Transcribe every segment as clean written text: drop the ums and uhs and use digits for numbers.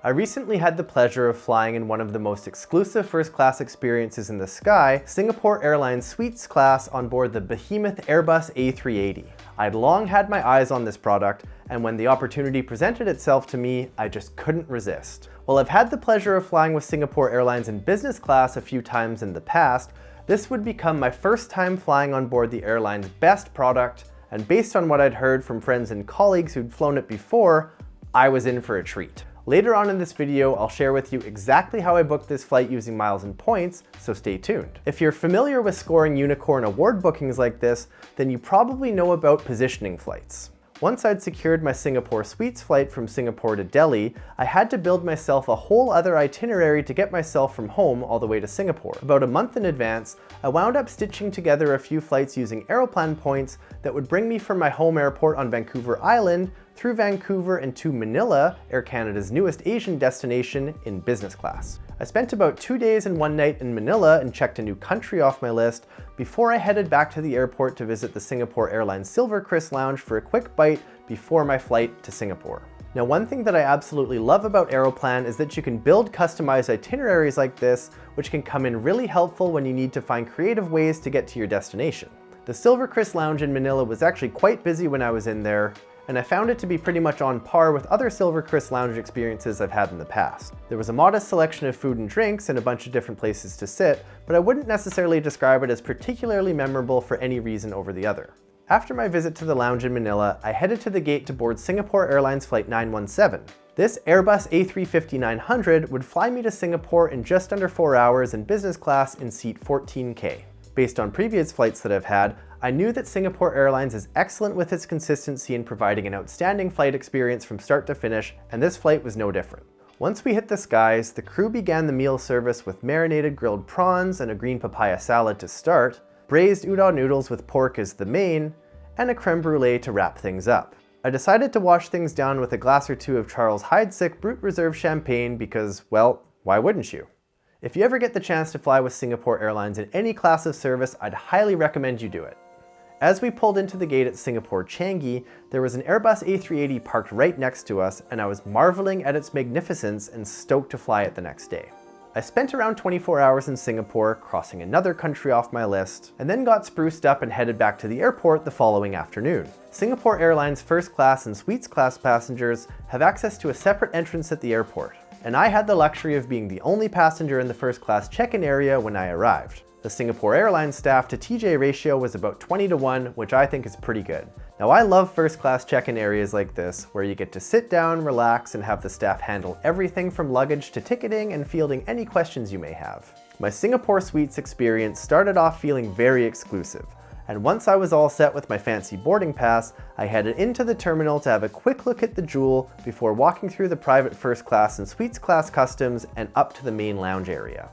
I recently had the pleasure of flying in one of the most exclusive first-class experiences in the sky, Singapore Airlines Suites class on board the behemoth Airbus A380. I'd long had my eyes on this product, and when the opportunity presented itself to me, I just couldn't resist. While I've had the pleasure of flying with Singapore Airlines in business class a few times in the past, this would become my first time flying on board the airline's best product, and based on what I'd heard from friends and colleagues who'd flown it before, I was in for a treat. Later on in this video, I'll share with you exactly how I booked this flight using miles and points, so stay tuned. If you're familiar with scoring unicorn award bookings like this, then you probably know about positioning flights. Once I'd secured my Singapore Suites flight from Singapore to Delhi, I had to build myself a whole other itinerary to get myself from home all the way to Singapore. About a month in advance, I wound up stitching together a few flights using Aeroplan points that would bring me from my home airport on Vancouver Island through Vancouver and to Manila, Air Canada's newest Asian destination, in business class. I spent about 2 days and 1 night in Manila and checked a new country off my list before I headed back to the airport to visit the Singapore Airlines Silver Kris Lounge for a quick bite before my flight to Singapore. Now, one thing that I absolutely love about Aeroplan is that you can build customized itineraries like this, which can come in really helpful when you need to find creative ways to get to your destination. The Silver Kris Lounge in Manila was actually quite busy when I was in there, and I found it to be pretty much on par with other Silver Kris Lounge experiences I've had in the past. There was a modest selection of food and drinks and a bunch of different places to sit, but I wouldn't necessarily describe it as particularly memorable for any reason over the other. After my visit to the lounge in Manila, I headed to the gate to board Singapore Airlines Flight 917. This Airbus A350-900 would fly me to Singapore in just under 4 hours in business class in seat 14K. Based on previous flights that I've had, I knew that Singapore Airlines is excellent with its consistency in providing an outstanding flight experience from start to finish, and this flight was no different. Once we hit the skies, the crew began the meal service with marinated grilled prawns and a green papaya salad to start, braised udon noodles with pork as the main, and a creme brulee to wrap things up. I decided to wash things down with a glass or two of Charles Heidsick Brut Reserve champagne because, well, why wouldn't you? If you ever get the chance to fly with Singapore Airlines in any class of service, I'd highly recommend you do it. As we pulled into the gate at Singapore Changi, there was an Airbus A380 parked right next to us, and I was marveling at its magnificence and stoked to fly it the next day. I spent around 24 hours in Singapore, crossing another country off my list, and then got spruced up and headed back to the airport the following afternoon. Singapore Airlines first class and suites class passengers have access to a separate entrance at the airport, and I had the luxury of being the only passenger in the first class check-in area when I arrived. The Singapore Airlines staff to TJ ratio was about 20-1, which I think is pretty good. Now, I love first class check-in areas like this, where you get to sit down, relax, and have the staff handle everything from luggage to ticketing and fielding any questions you may have. My Singapore Suites experience started off feeling very exclusive, and once I was all set with my fancy boarding pass, I headed into the terminal to have a quick look at the Jewel before walking through the private first class and suites class customs and up to the main lounge area.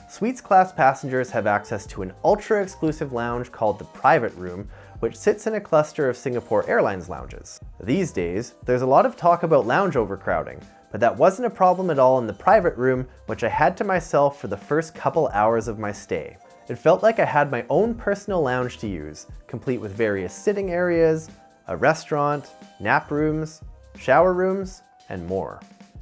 Suites class passengers have access to an ultra-exclusive lounge called the Private Room, which sits in a cluster of Singapore Airlines lounges. These days, there's a lot of talk about lounge overcrowding, but that wasn't a problem at all in the Private Room, which I had to myself for the first couple hours of my stay. It felt like I had my own personal lounge to use, complete with various sitting areas, a restaurant, nap rooms, shower rooms, and more.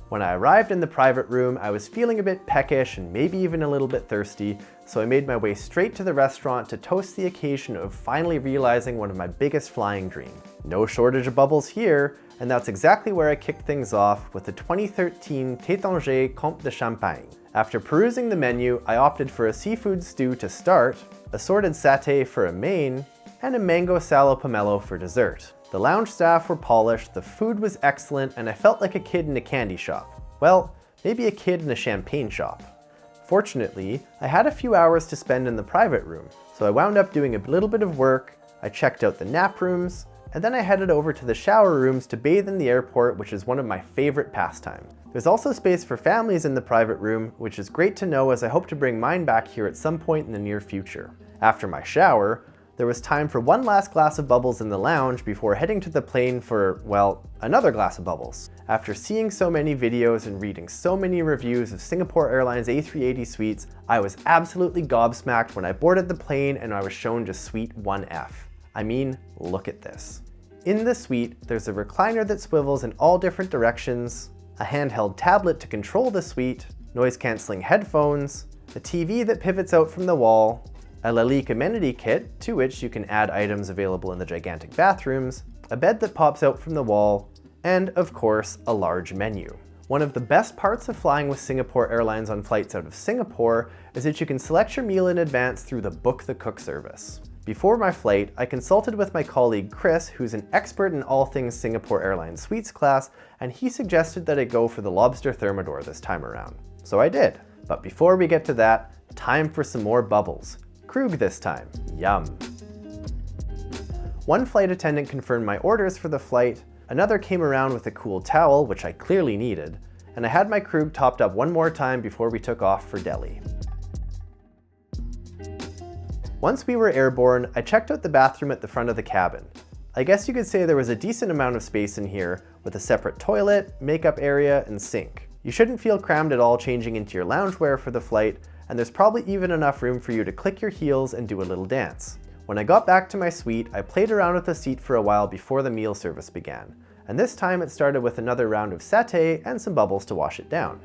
When I arrived in the Private Room, I was feeling a bit peckish and maybe even a little bit thirsty, so I made my way straight to the restaurant to toast the occasion of finally realizing one of my biggest flying dreams. No shortage of bubbles here, and that's exactly where I kicked things off with the 2013 Tétanger Comte de Champagne. After perusing the menu, I opted for a seafood stew to start, assorted satay for a main, and a mango salo pomelo for dessert. The lounge staff were polished, the food was excellent, and I felt like a kid in a candy shop. Well, maybe a kid in a champagne shop. Fortunately, I had a few hours to spend in the Private Room, so I wound up doing a little bit of work, I checked out the nap rooms, and then I headed over to the shower rooms to bathe in the airport, which is one of my favorite pastimes. There's also space for families in the Private Room, which is great to know as I hope to bring mine back here at some point in the near future. After my shower, there was time for one last glass of bubbles in the lounge before heading to the plane for, well, another glass of bubbles. After seeing so many videos and reading so many reviews of Singapore Airlines A380 suites, I was absolutely gobsmacked when I boarded the plane and I was shown just Suite 1F. I mean, look at this. In the suite, there's a recliner that swivels in all different directions, a handheld tablet to control the suite, noise-canceling headphones, a TV that pivots out from the wall, a Lalique amenity kit to which you can add items available in the gigantic bathrooms, a bed that pops out from the wall, and of course, a large menu. One of the best parts of flying with Singapore Airlines on flights out of Singapore is that you can select your meal in advance through the Book the Cook service. Before my flight, I consulted with my colleague Chris, who's an expert in all things Singapore Airlines Suites class, and he suggested that I go for the lobster thermidor this time around. So I did. But before we get to that, time for some more bubbles. Krug this time. Yum. One flight attendant confirmed my orders for the flight, another came around with a cool towel, which I clearly needed, and I had my Krug topped up one more time before we took off for Delhi. Once we were airborne, I checked out the bathroom at the front of the cabin. I guess you could say there was a decent amount of space in here, with a separate toilet, makeup area, and sink. You shouldn't feel crammed at all changing into your loungewear for the flight, and there's probably even enough room for you to click your heels and do a little dance. When I got back to my suite, I played around with the seat for a while before the meal service began, and this time it started with another round of satay and some bubbles to wash it down.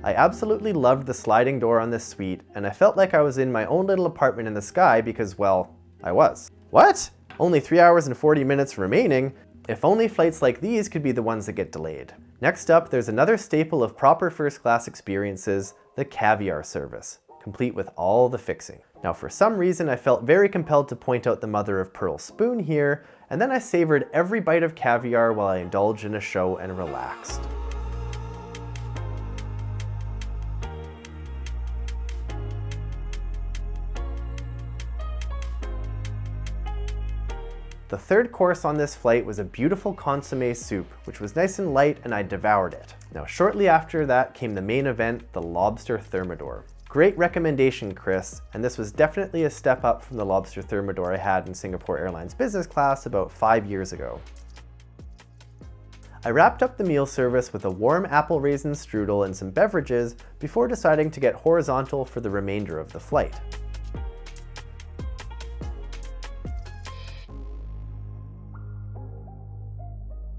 I absolutely loved the sliding door on this suite, and I felt like I was in my own little apartment in the sky because, well, I was. What? Only 3 hours and 40 minutes remaining? If only flights like these could be the ones that get delayed. Next up, there's another staple of proper first class experiences, the caviar service, complete with all the fixing. Now for some reason I felt very compelled to point out the mother of pearl spoon here, and then I savored every bite of caviar while I indulged in a show and relaxed. The third course on this flight was a beautiful consommé soup, which was nice and light and I devoured it. Now shortly after that came the main event, the lobster thermidor. Great recommendation, Chris, and this was definitely a step up from the lobster thermidor I had in Singapore Airlines business class about 5 years ago. I wrapped up the meal service with a warm apple raisin strudel and some beverages before deciding to get horizontal for the remainder of the flight.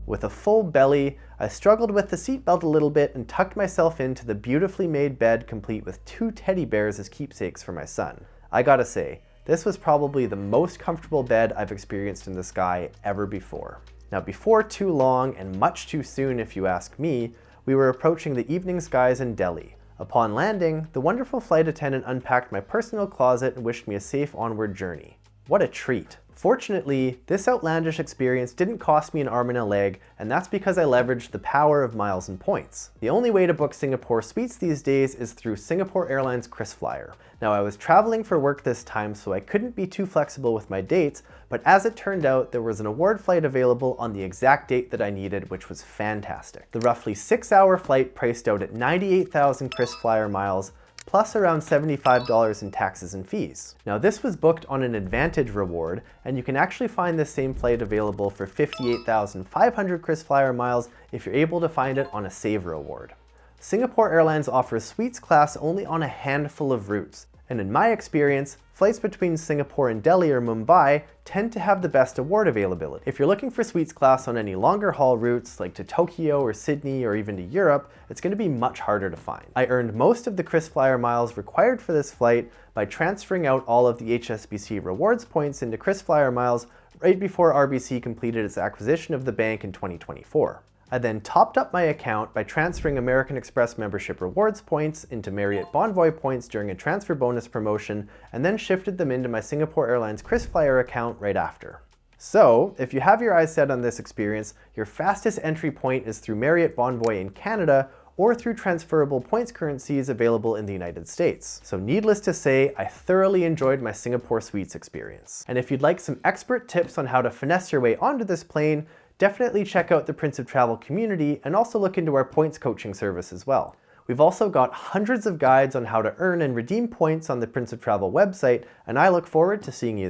With a full belly, I struggled with the seatbelt a little bit and tucked myself into the beautifully made bed complete with 2 teddy bears as keepsakes for my son. I gotta say, this was probably the most comfortable bed I've experienced in the sky ever before. Now before too long, and much too soon if you ask me, we were approaching the evening skies in Delhi. Upon landing, the wonderful flight attendant unpacked my personal closet and wished me a safe onward journey. What a treat. Fortunately, this outlandish experience didn't cost me an arm and a leg, and that's because I leveraged the power of miles and points. The only way to book Singapore suites these days is through Singapore Airlines KrisFlyer. Now I was traveling for work this time, so I couldn't be too flexible with my dates, but as it turned out, there was an award flight available on the exact date that I needed, which was fantastic. The roughly 6-hour flight priced out at 98,000 KrisFlyer miles, plus around $75 in taxes and fees. Now this was booked on an Advantage reward, and you can actually find this same flight available for 58,500 KrisFlyer miles if you're able to find it on a Saver award. Singapore Airlines offers suites class only on a handful of routes, and in my experience, flights between Singapore and Delhi or Mumbai tend to have the best award availability. If you're looking for suites class on any longer haul routes, like to Tokyo or Sydney or even to Europe, it's going to be much harder to find. I earned most of the KrisFlyer miles required for this flight by transferring out all of the HSBC rewards points into KrisFlyer miles right before RBC completed its acquisition of the bank in 2024. I then topped up my account by transferring American Express membership rewards points into Marriott Bonvoy points during a transfer bonus promotion, and then shifted them into my Singapore Airlines KrisFlyer account right after. So, if you have your eyes set on this experience, your fastest entry point is through Marriott Bonvoy in Canada or through transferable points currencies available in the United States. So needless to say, I thoroughly enjoyed my Singapore suites experience. And if you'd like some expert tips on how to finesse your way onto this plane, definitely check out the Prince of Travel community and also look into our points coaching service as well. We've also got hundreds of guides on how to earn and redeem points on the Prince of Travel website, and I look forward to seeing you there.